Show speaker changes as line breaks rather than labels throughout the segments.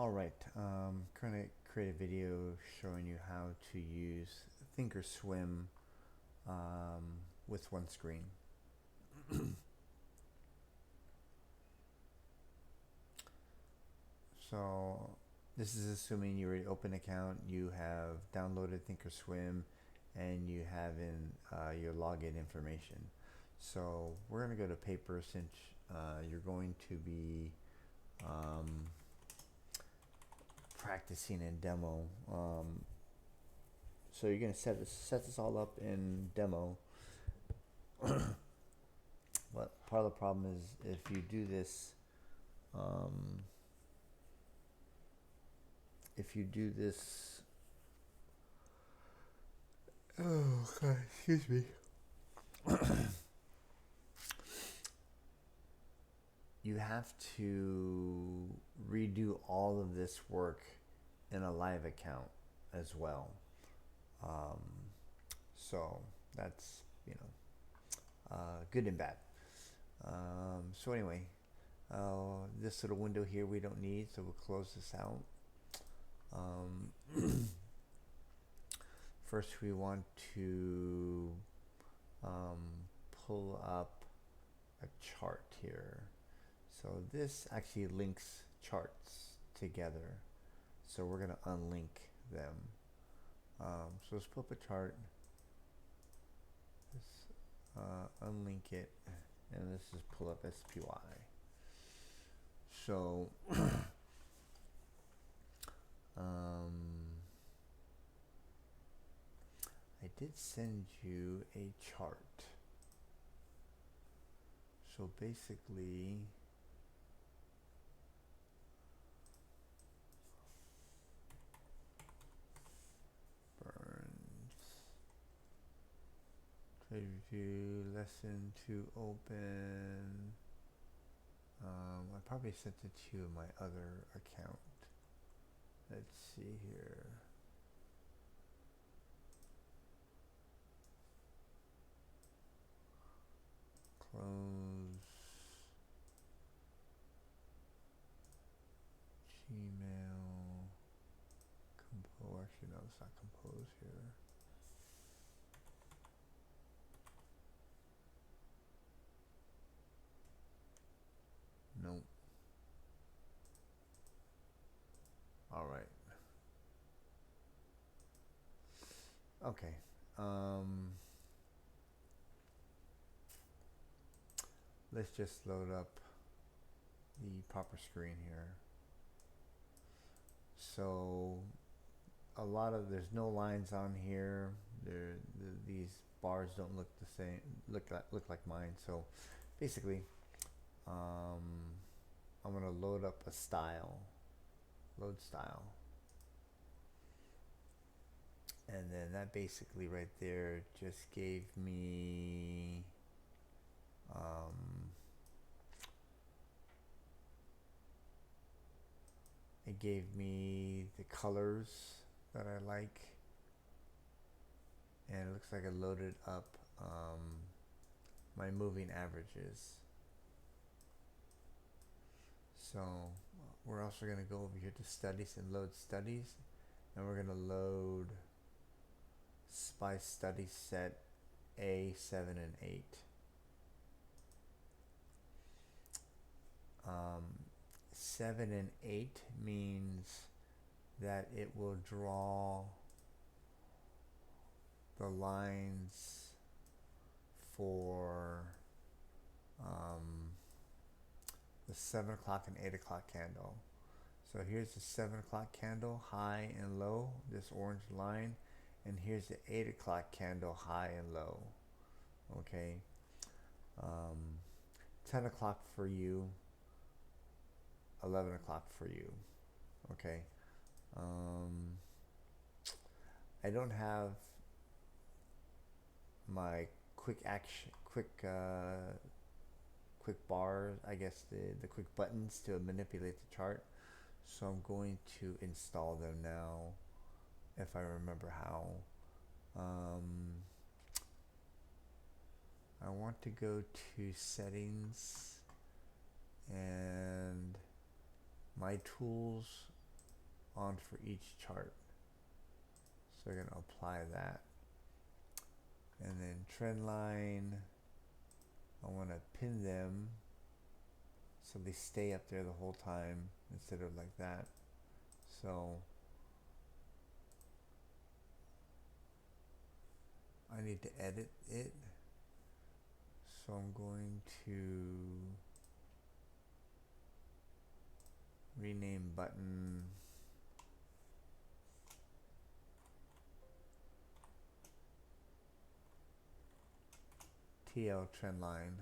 Alright, going to create a video showing you how to use Thinkorswim with one screen. So this is assuming you already open an account, you have downloaded Thinkorswim, and you have in your login information. So we're going to go to paper since you're going to be practicing in demo. So you're going to set this all up in demo. But part of the problem is if you do this, oh God, excuse me. You have to redo all of this work in a live account as well. So that's, good and bad. So anyway, this little window here we don't need, so we'll close this out. First we want to pull up a chart here. So this actually links charts together. So we're going to unlink them. So let's pull up a chart. Let's unlink it, and let's just pull up SPY. So I did send you a chart. So basically, trade review, lesson to open. I probably sent it to you in my other account. Let's see here. Close. Gmail. Compose. Actually, no, it's not compose here. Nope. All right. Okay. Let's just load up the proper screen here. So there's no lines on here. These bars don't look the same. Look like mine. So basically, I'm gonna load up a style. Load style. And then that basically right there just gave me it gave me the colors that I like, and it looks like it loaded up my moving averages. So we're also going to go over here to studies and load studies, and we're going to load SPY study set A, 7, and 8. 7 and 8 means that it will draw the lines for the 7 o'clock and 8 o'clock candle. So here's the 7 o'clock candle, high and low, this orange line, and here's the 8 o'clock candle, high and low. Okay, 10 o'clock for you, 11 o'clock for you. Okay, I don't have my quick bars, I guess the quick buttons to manipulate the chart. So I'm going to install them now, if I remember how. I want to go to settings and my tools, on for each chart. So we're going to apply that. And then trend line, I want to pin them so they stay up there the whole time instead of like that. So I need to edit it. So I'm going to rename button TL trend line.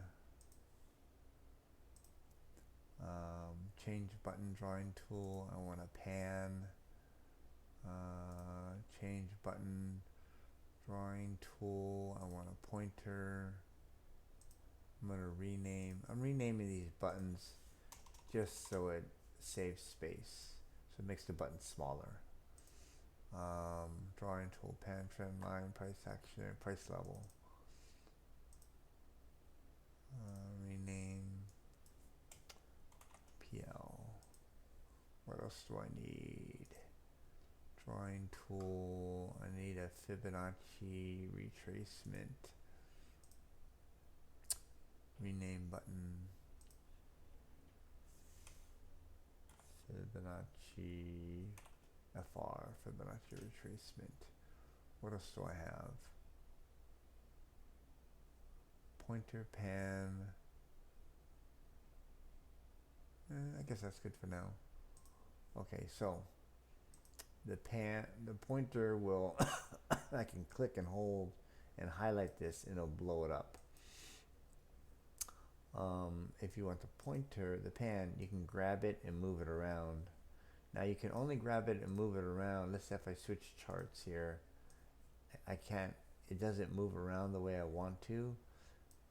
Change button drawing tool. I want to pan. Change button drawing tool. I want a pointer. I'm going to rename. I'm renaming these buttons just so it saves space. So it makes the button smaller. Drawing tool, pan, trend line, price action, price level. Rename PL. What else do I need? Drawing tool. I need a Fibonacci retracement. Rename button. Fibonacci FR. Fibonacci retracement. What else do I have? Pointer, pan. I guess that's good for now. Okay, so the pointer will, I can click and hold and highlight this and it'll blow it up. If you want the pointer, the pan, you can grab it and move it around. Now you can only grab it and move it around. Let's say if I switch charts here, I can't, it doesn't move around the way I want to.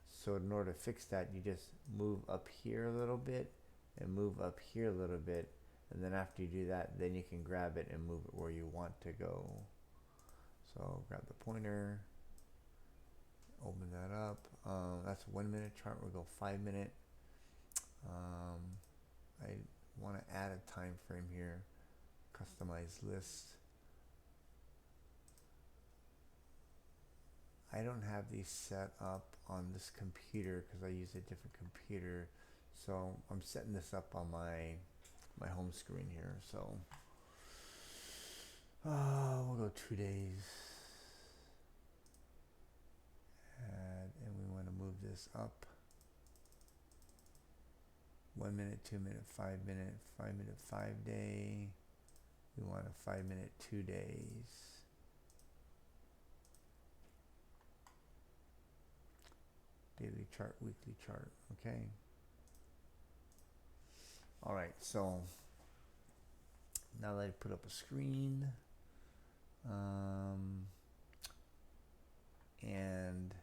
So in order to fix that, you just move up here a little bit and move up here a little bit. And then after you do that, then you can grab it and move it where you want to go. So grab the pointer, open that up. That's a 1 minute chart. We'll go 5 minute. I want to add a time frame here. Customize list. I don't have these set up on this computer because I use a different computer. So I'm setting this up on my home screen here. So we'll go 2 days. And we want to move this up. 1 minute, 2 minute, 5 minute, 5 minute, 5 day. We want a 5 minute, 2 days. Daily chart, weekly chart, okay. All right, so now that I put up a screen, and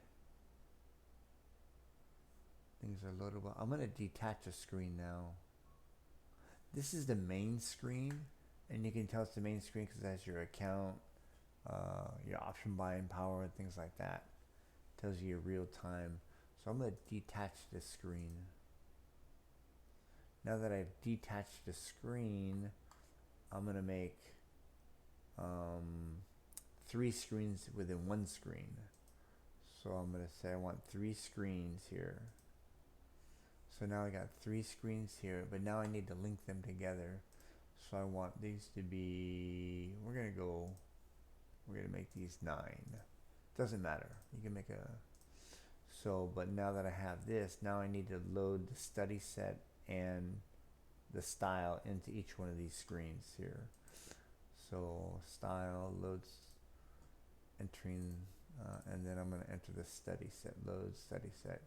things are loadable. I'm going to detach a screen now. This is the main screen, and you can tell it's the main screen because it has your account, your option buying power, and things like that. It tells you your real time. So I'm going to detach this screen. Now that I've detached the screen, I'm going to make 3 screens within 1 screen. So I'm going to say I want 3 screens here. So now I got 3 screens here, but now I need to link them together. So I want these to be, we're going to make these 9. Doesn't matter. You can make a, so, but now that I have this, now I need to load the study set and the style into each one of these screens here. So style loads, entering, and then I'm going to enter the study set, load study set.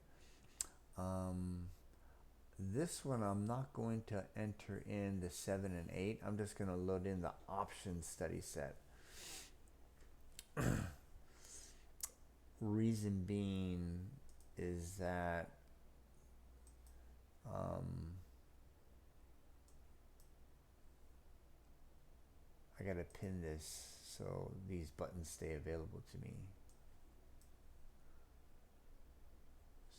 This one I'm not going to enter in the 7 and 8. I'm just going to load in the option study set. Reason being is that I gotta pin this so these buttons stay available to me.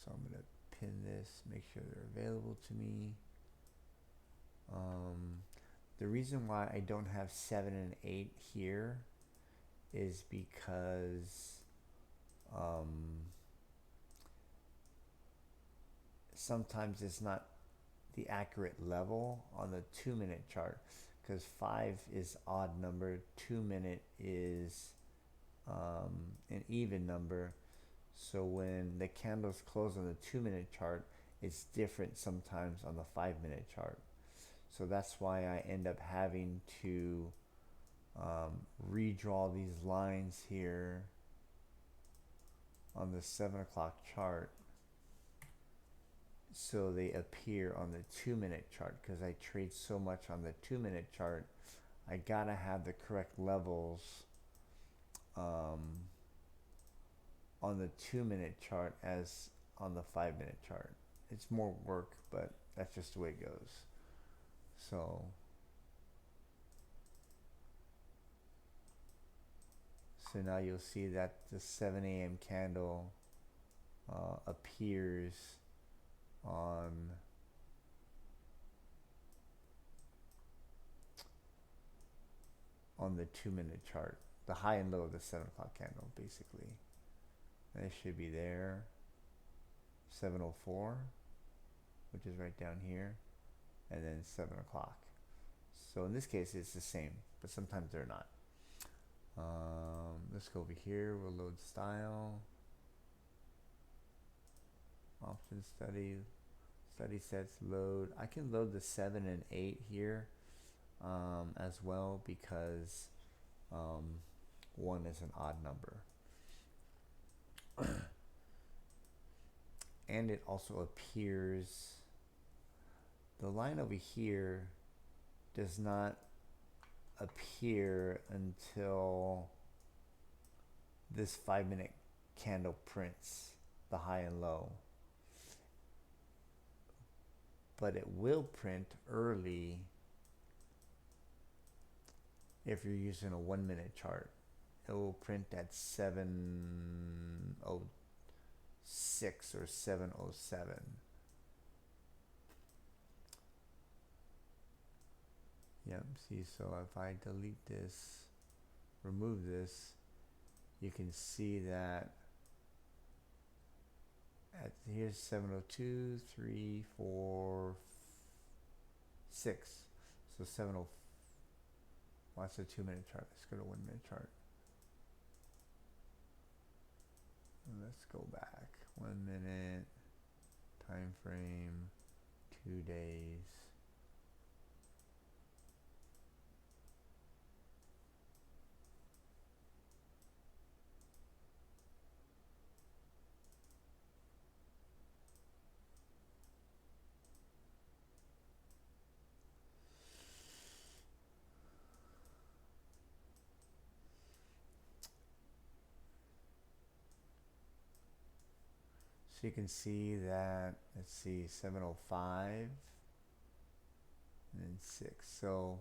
So I'm gonna pin this, make sure they're available to me. The reason why I don't have 7 and 8 here is because sometimes it's not the accurate level on the 2-minute chart, because 5 is odd number, 2-minute is an even number. So when the candles close on the 2-minute chart, it's different sometimes on the 5-minute chart. So that's why I end up having to redraw these lines here on the 7 o'clock chart so they appear on the 2-minute chart, because I trade so much on the 2-minute chart. I gotta have the correct levels on the 2-minute chart as on the 5-minute chart. It's more work, but that's just the way it goes. So now you'll see that the 7 a.m. candle appears on the 2-minute chart, the high and low of the 7 o'clock candle, basically. And it should be there, 7:04, which is right down here, and then 7 o'clock. So in this case, it's the same, but sometimes they're not. Let's go over here. We'll load style, option study sets, load. I can load the 7 and 8 here as well, because 1 is an odd number. And it also appears, the line over here does not appear until this 5-minute candle prints the high and low, but it will print early if you're using a 1-minute chart. It will print at 7:06 or 7:07. Yep, see, so if I delete this, remove this, you can see that here's 7:02, 3, 4, 6. So 7:04. Well, that's a 2-minute chart. Let's go to 1-minute chart. Let's go back. 1 minute, time frame, 2 days. So you can see that, let's see, 7:05 and then 6. So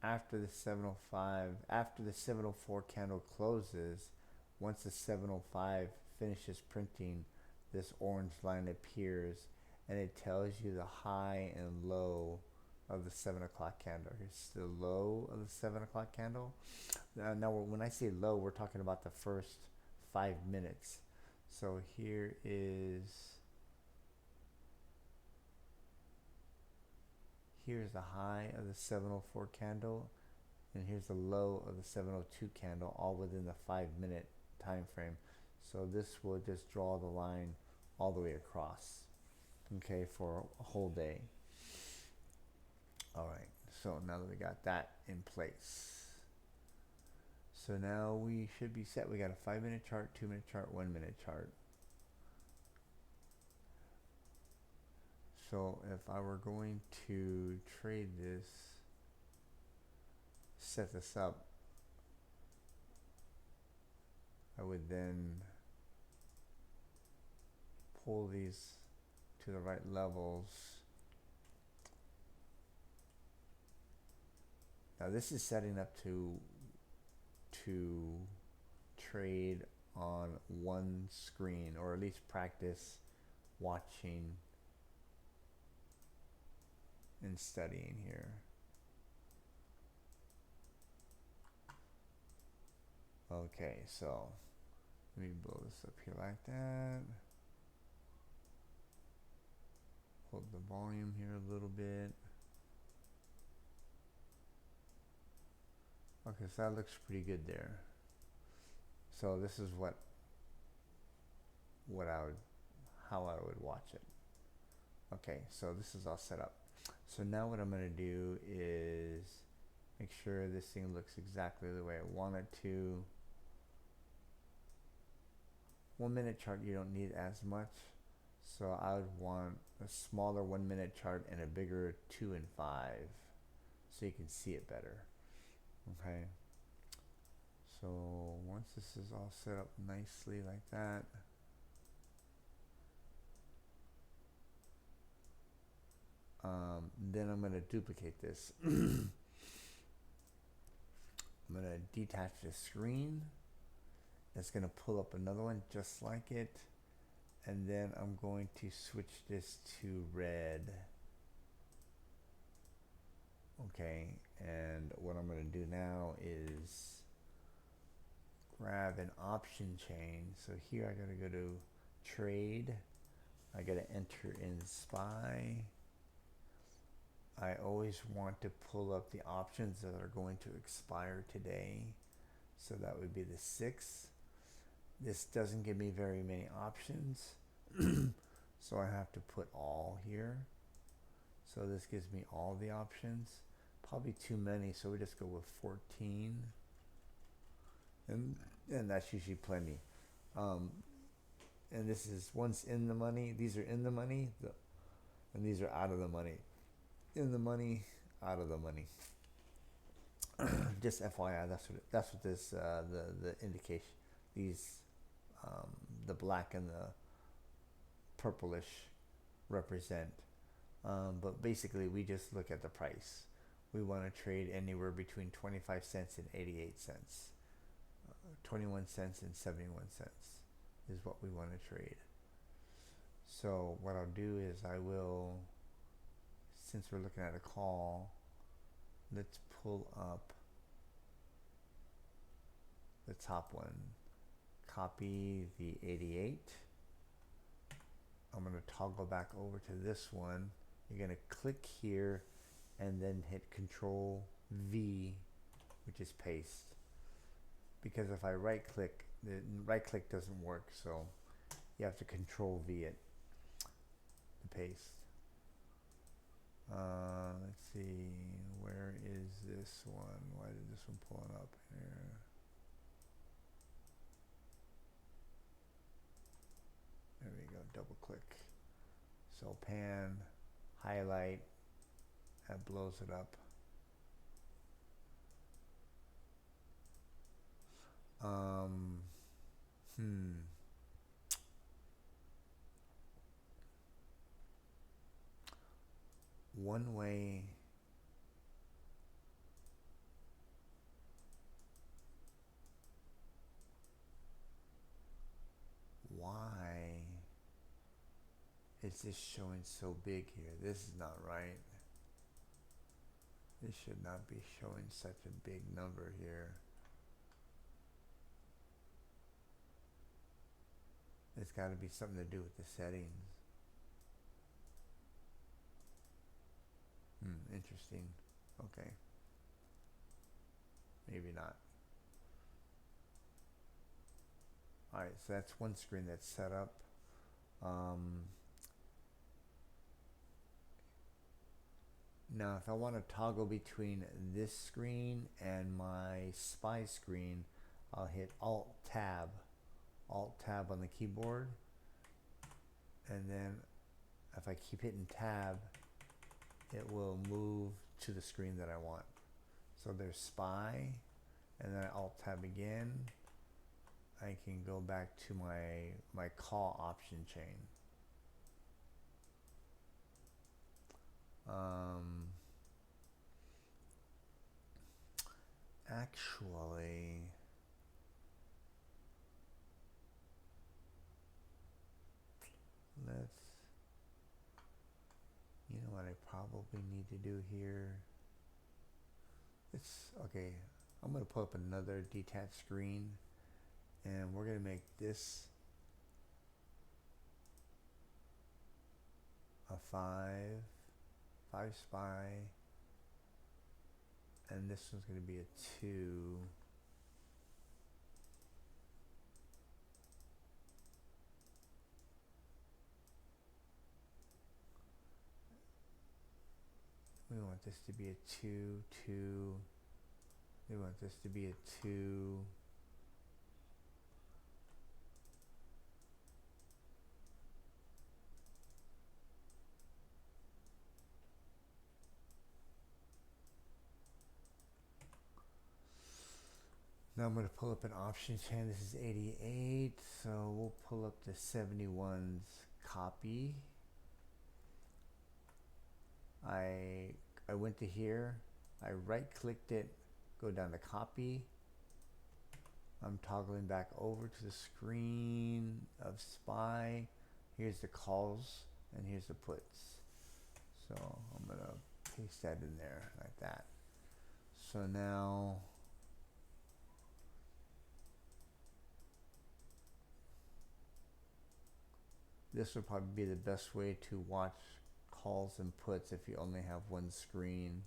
after the 7:05, after the 7:04 candle closes, once the 7:05 finishes printing, this orange line appears, and it tells you the high and low of the 7 o'clock candle. Here's the low of the 7 o'clock candle. Now when I say low, we're talking about the first 5 minutes. So here's the high of the 7:04 candle, and here's the low of the 7:02 candle, all within the 5-minute time frame. So this will just draw the line all the way across, okay, for a whole day. All right, so now that we got that in place, so now we should be set. We got a 5-minute chart, 2-minute chart, 1-minute chart. So if I were going to trade this, set this up, I would then pull these to the right levels. Now this is setting up to trade on one screen, or at least practice watching and studying here. Okay, so let me blow this up here like that. Hold the volume here a little bit. Okay, so that looks pretty good there. So this is what I would how I would watch it. Okay, so this is all set up. So now what I'm going to do is make sure this thing looks exactly the way I want it to. 1 minute chart you don't need as much, so I would want a smaller 1 minute chart and a bigger 2 and 5 so you can see it better. Okay, so once this is all set up nicely like that, then I'm going to duplicate this. I'm going to detach the screen. It's going to pull up another one just like it, and then I'm going to switch this to red. Okay, and what I'm going to do now is grab an option chain. So here I got to go to trade. I got to enter in SPY. I always want to pull up the options that are going to expire today. So that would be the 6th. This doesn't give me very many options. So I have to put all here. So this gives me all the options. Probably too many, so we just go with 14. And that's usually plenty. And this is once in the money. These are in the money, and these are out of the money. In the money, out of the money. Just FYI, that's what this the indication, these the black and the purplish represent. But basically, we just look at the price. We want to trade anywhere between 25 cents and 88 cents. 21 cents and 71 cents is what we want to trade. So what I'll do is I will, since we're looking at a call, let's pull up the top one. Copy the 88. I'm going to toggle back over to this one. You're going to click here and then hit Control V, which is paste. Because if I right click, the right click doesn't work, so you have to Control V it to paste. Let's see, where is this one? Why did this one pull up here? There we go, double click. So pan, highlight, that blows it up. One way why is this showing so big here? This is not right. This should not be showing such a big number here. It's got to be something to do with the settings. Interesting. Okay. Maybe not. Alright, so that's one screen that's set up. Now if I want to toggle between this screen and my SPY screen, I'll hit Alt-Tab on the keyboard, and then if I keep hitting Tab, it will move to the screen that I want. So there's SPY, and then I Alt-Tab again. I can go back to my call option chain. Actually, you know what I probably need to do here? It's okay. I'm going to pull up another detached screen, and we're going to make this a 5 spy, and this one's going to be a 2. We want this to be a 2, 2. We want this to be a 2. Now I'm going to pull up an option chain. This is 88, so we'll pull up the 71's copy. I went to here, I right clicked it, go down to copy. I'm toggling back over to the screen of SPY. Here's the calls and here's the puts. So I'm gonna paste that in there like that. So now this would probably be the best way to watch calls and puts if you only have one screen.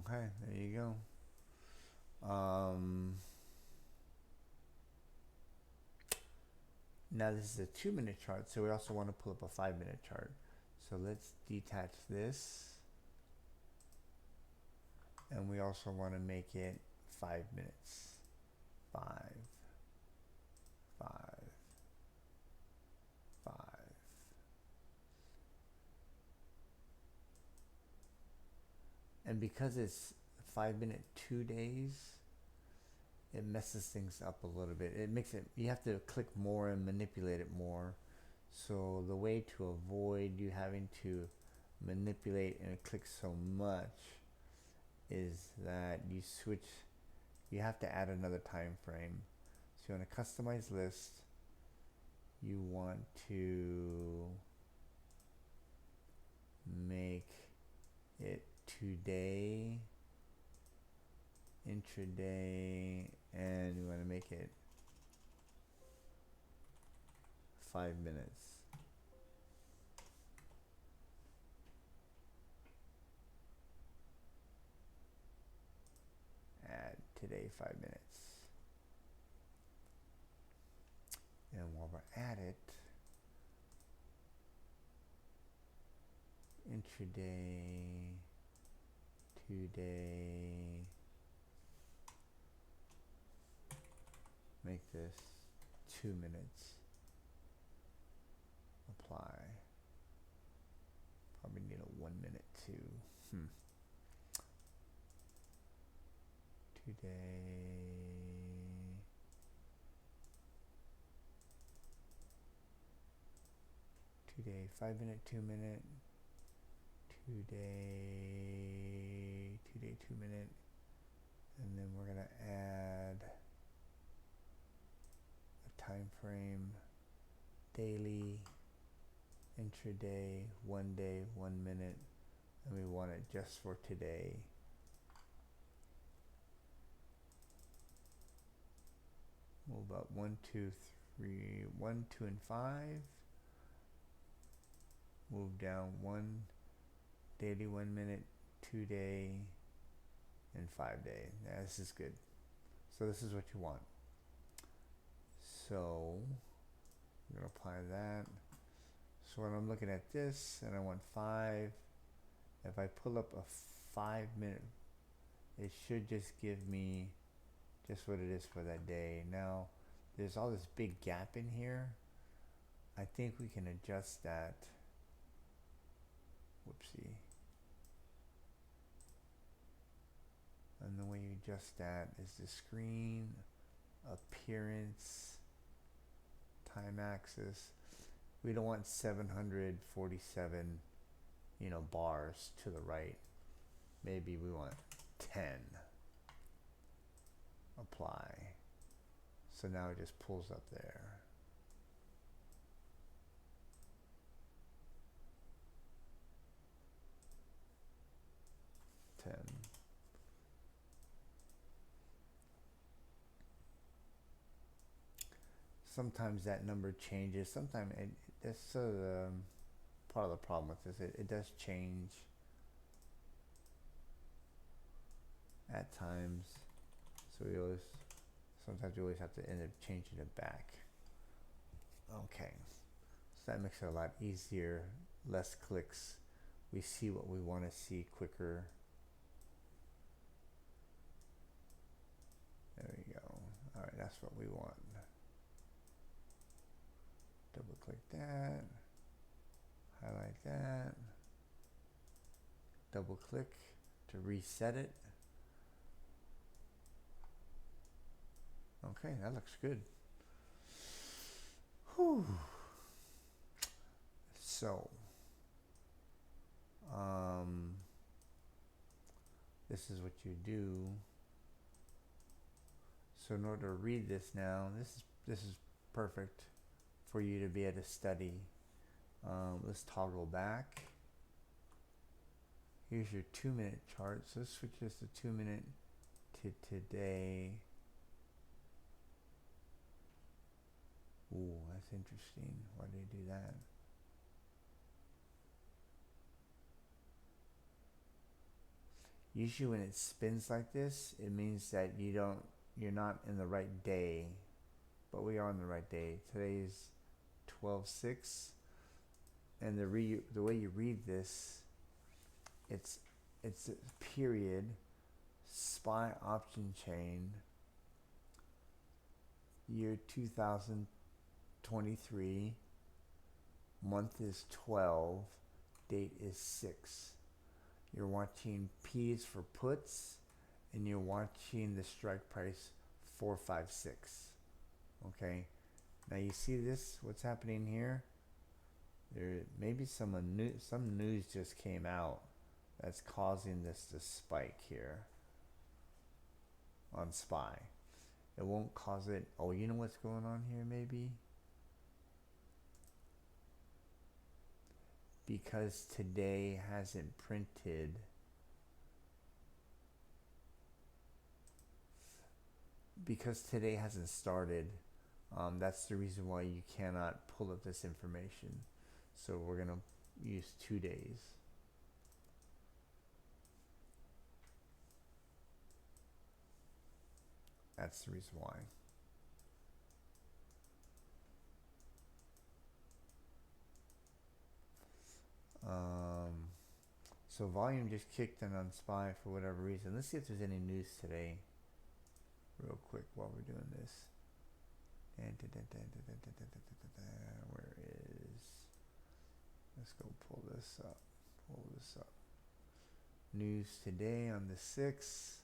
Okay, there you go. Now this is a 2-minute chart, so we also want to pull up a 5-minute chart. So let's detach this. And we also want to make it 5 minutes. 5, 5, 5. And because it's 5-minute 2 days, it messes things up a little bit. It makes it, you have to click more and manipulate it more. So the way to avoid you having to manipulate and click so much is that you have to add another time frame. So you want to customize list, you want to make it today, intraday, and we want to make it 5 minutes. Add today 5 minutes. And while we're at it, intraday, today, make this 2 minutes. Apply. Probably need a 1 minute too. Today 5 minute, 2 minute, today 2 minute, and then we're gonna add a time frame, daily, intraday, 1 day, 1 minute, and we want it just for today. Move up 1, 2, 3, 1, 2, and 5. Move down 1 daily, 1 minute, 2 day, and 5 day. Yeah, this is good. So this is what you want. So I'm gonna apply that. So when I'm looking at this and I want 5, if I pull up a 5 minute, it should just give me just what it is for that day. Now there's all this big gap in here. I think we can adjust that. Whoopsie. And the way you adjust that is the screen appearance time axis. We don't want 747, bars to the right. Maybe we want 10. Apply. So now it just pulls up there. Sometimes that number changes. Sometimes that's part of the problem with this. It does change at times. So sometimes we always have to end up changing it back. Okay, so that makes it a lot easier. Less clicks. We see what we want to see quicker. There we go. All right, that's what we want. Double click that, highlight that, double click to reset it. Okay, that looks good. Whew. So, this is what you do. So in order to read this now, this is perfect for you to be able to study. Let's toggle back. Here's your 2-minute chart. So let's switch this to 2-minute to today. Ooh, that's interesting. Why did they do that? Usually when it spins like this, it means that you're not in the right day, but we are in the right day. Today's 12/6, and the way you read this, it's a period, SPY option chain, year 2023, month is 12, date is 6. You're watching P's for puts, and you're watching the strike price 456. Okay, now you see this, what's happening here? There maybe some news just came out that's causing this to spike here on SPY. It won't cause it. Oh, you know what's going on here maybe? Because today hasn't printed, because today hasn't started, that's the reason why you cannot pull up this information. So we're going to use 2 days. That's the reason why. So volume just kicked in on SPY for whatever reason. Let's see if there's any news today real quick while we're doing this. Where is, let's go pull this up. News today on the 6th.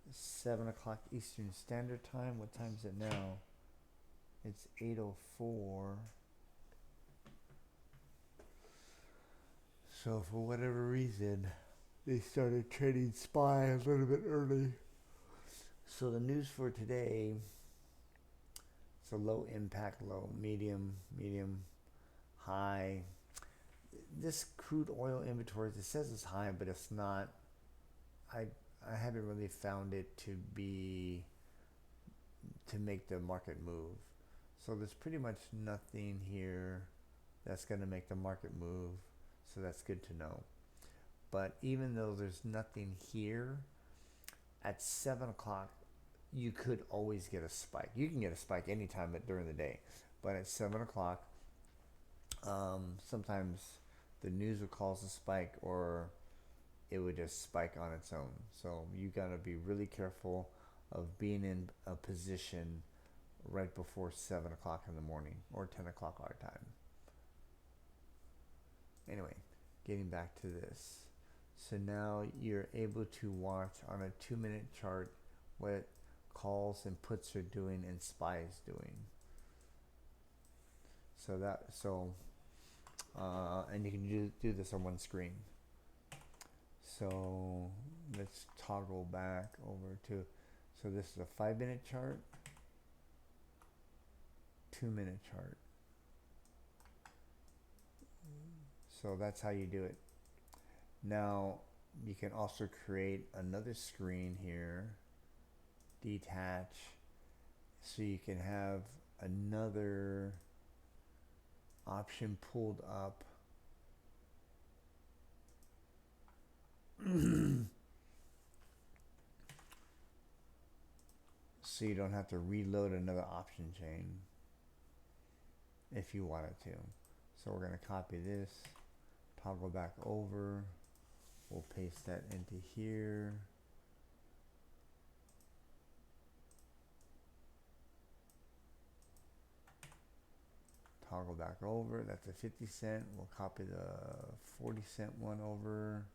7 o'clock Eastern Standard Time. What time is it now? It's 8:04. So for whatever reason, they started trading SPY a little bit early. So the news for today, it's a low impact, low, medium, high. This crude oil inventory, it says it's high, but it's not. I haven't really found it to make the market move. So there's pretty much nothing here that's going to make the market move. So that's good to know. But even though there's nothing here, at 7 o'clock, you could always get a spike. You can get a spike anytime during the day. But at 7 o'clock, sometimes the news would cause a spike, or it would just spike on its own. So you got to be really careful of being in a position right before 7 o'clock in the morning or 10 o'clock our time. Anyway, getting back to this. So now you're able to watch on a 2-minute chart what calls and puts are doing and SPY is doing. And you can do this on one screen. So let's toggle back over to, so this is a 5-minute chart, 2-minute chart. So that's how you do it. Now you can also create another screen here, detach, so you can have another option pulled up. So you don't have to reload another option chain if you wanted to. So we're going to copy this, toggle back over, we'll paste that into here. Toggle back over, that's a 50 cent. We'll copy the 40-cent one over.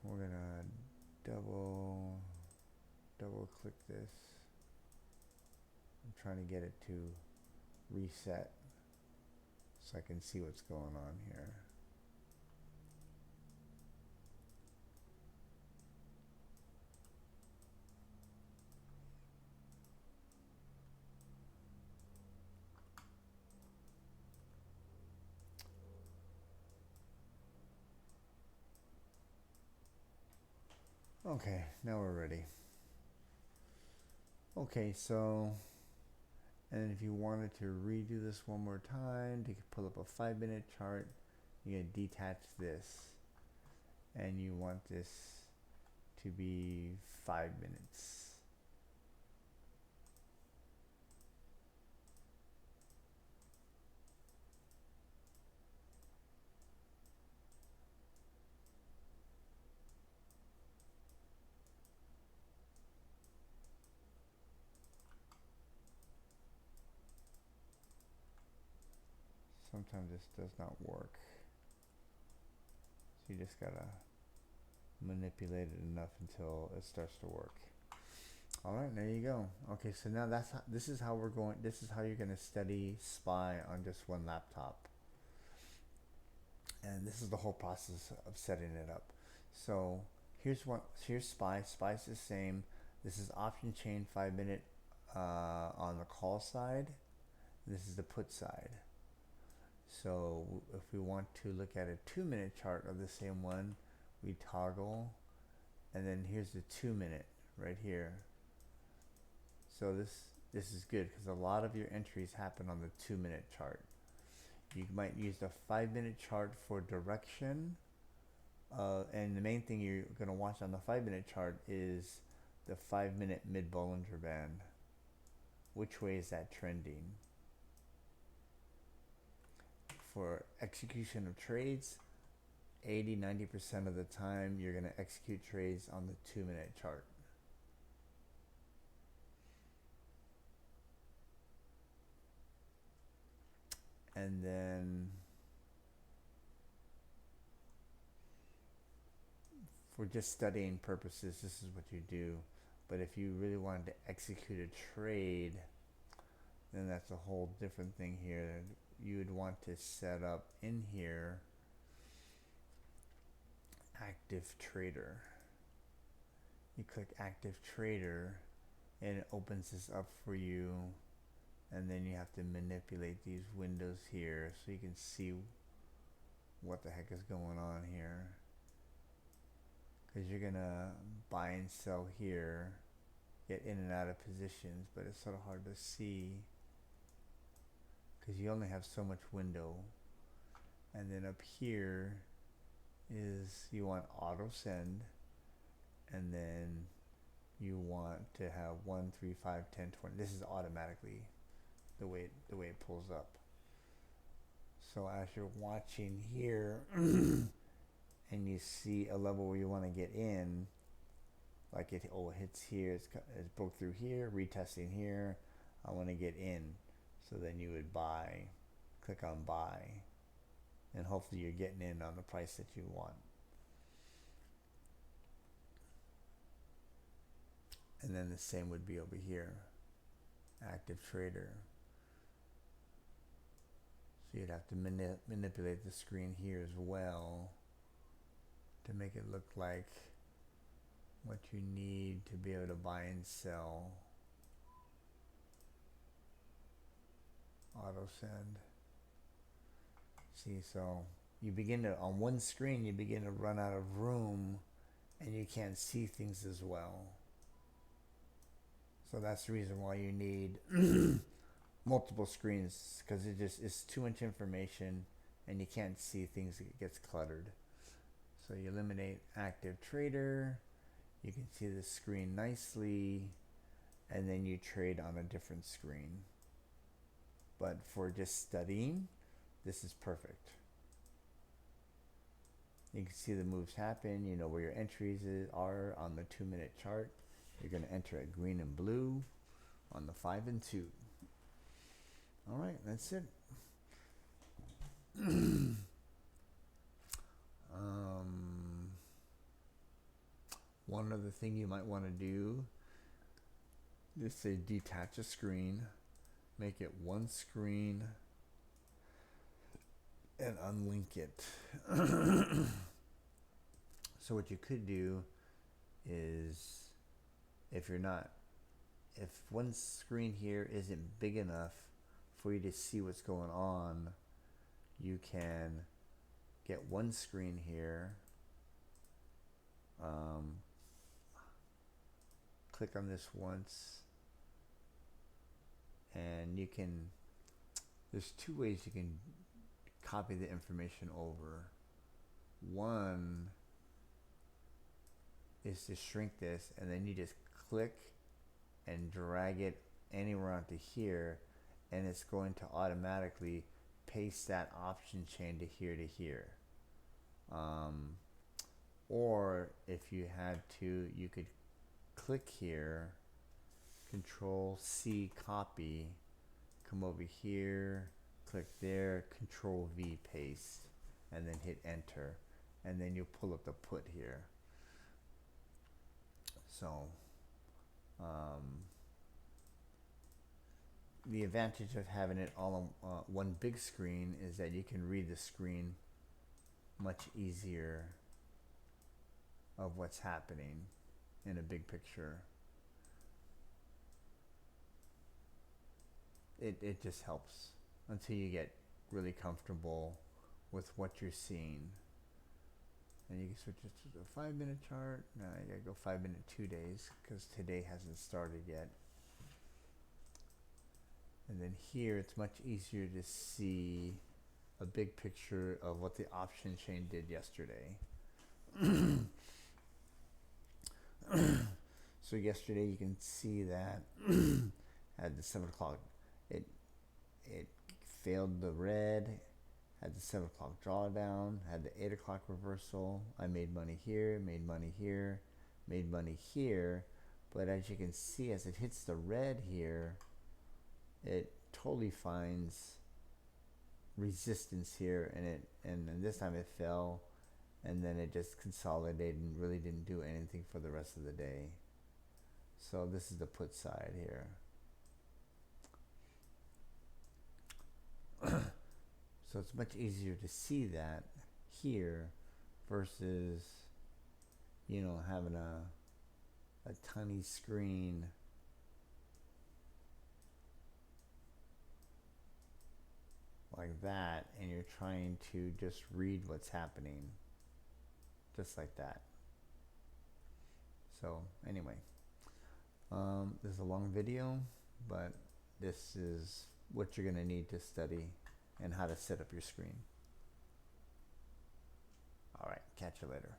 We're gonna double click this. I'm trying to get it to reset so I can see what's going on here. Okay, now we're ready. Okay, so, and if you wanted to redo this one more time, you could pull up a 5-minute chart, you can detach this, and you want this to be 5 minutes. Sometimes this does not work. So you just gotta manipulate it enough until it starts to work. All right, there you go. Okay, so now this is how you're gonna study SPY on just one laptop. And this is the whole process of setting it up. So here's SPY. SPY is the same. This is option chain 5-minute on the call side. This is the put side. So if we want to look at a 2-minute chart of the same one, we toggle, and then here's the 2-minute right here. So this is good because a lot of your entries happen on the 2-minute chart. You might use the 5-minute chart for direction, and the main thing you're going to watch on the 5-minute chart is the 5-minute mid-Bollinger Band. Which way is that trending? For execution of trades, 80–90% of the time you're going to execute trades on the 2-minute chart. And then for just studying purposes, this is what you do. But if you really wanted to execute a trade, then that's a whole different thing here. You would want to set up in here active trader. You click active trader and it opens this up for you, and then you have to manipulate these windows here so you can see what the heck is going on here, because you're gonna buy and sell here, get in and out of positions, but it's sort of hard to see because you only have so much window. And then up here is you want auto send, and then you want to have 1, 3, 5, 10, 20. This is automatically the way it pulls up. So as you're watching here and you see a level where you want to get in, like it hits here, it's broke through here, retesting here, I want to get in. So then you would buy, click on buy, and hopefully you're getting in on the price that you want. And then the same would be over here, active trader. So you'd have to manipulate the screen here as well to make it look like what you need to be able to buy and sell. Auto send. See, so you begin to, on one screen, you begin to run out of room and you can't see things as well. So that's the reason why you need multiple screens, because it's too much information and you can't see things, it gets cluttered. So you eliminate active trader, you can see the screen nicely, and then you trade on a different screen. But for just studying, this is perfect. You can see the moves happen, you know where your entries are on the 2-minute chart. You're going to enter at green and blue on the 5 and 2. All right, that's it. One other thing you might want to do is say detach a screen, make it one screen, and unlink it. So what you could do is, if one screen here isn't big enough for you to see what's going on, you can get one screen here, click on this once, and there's two ways you can copy the information over. One is to shrink this, and then you just click and drag it anywhere onto here, and it's going to automatically paste that option chain to here. Or if you had to, you could click here, Control C, copy, come over here, click there, Control V, paste, and then hit enter, and then you pull up the put here. So the advantage of having it all on one big screen is that you can read the screen much easier of what's happening in a big picture. It just helps until you get really comfortable with what you're seeing. And you can switch it to the 5-minute chart. Now I gotta go 5-minute 2 days because today hasn't started yet. And then here it's much easier to see a big picture of what the option chain did yesterday. So yesterday you can see that at the 7 o'clock it failed the red, had the 7 o'clock drawdown, had the 8 o'clock reversal. I made money here, made money here, made money here, but as you can see, as it hits the red here, it totally finds resistance here, and then this time it fell, and then it just consolidated and really didn't do anything for the rest of the day. So this is the put side here. So it's much easier to see that here versus, you know, having a tiny screen like that, and you're trying to just read what's happening just like that. So anyway, this is a long video, but this is what you're going to need to study and how to set up your screen. All right, catch you later.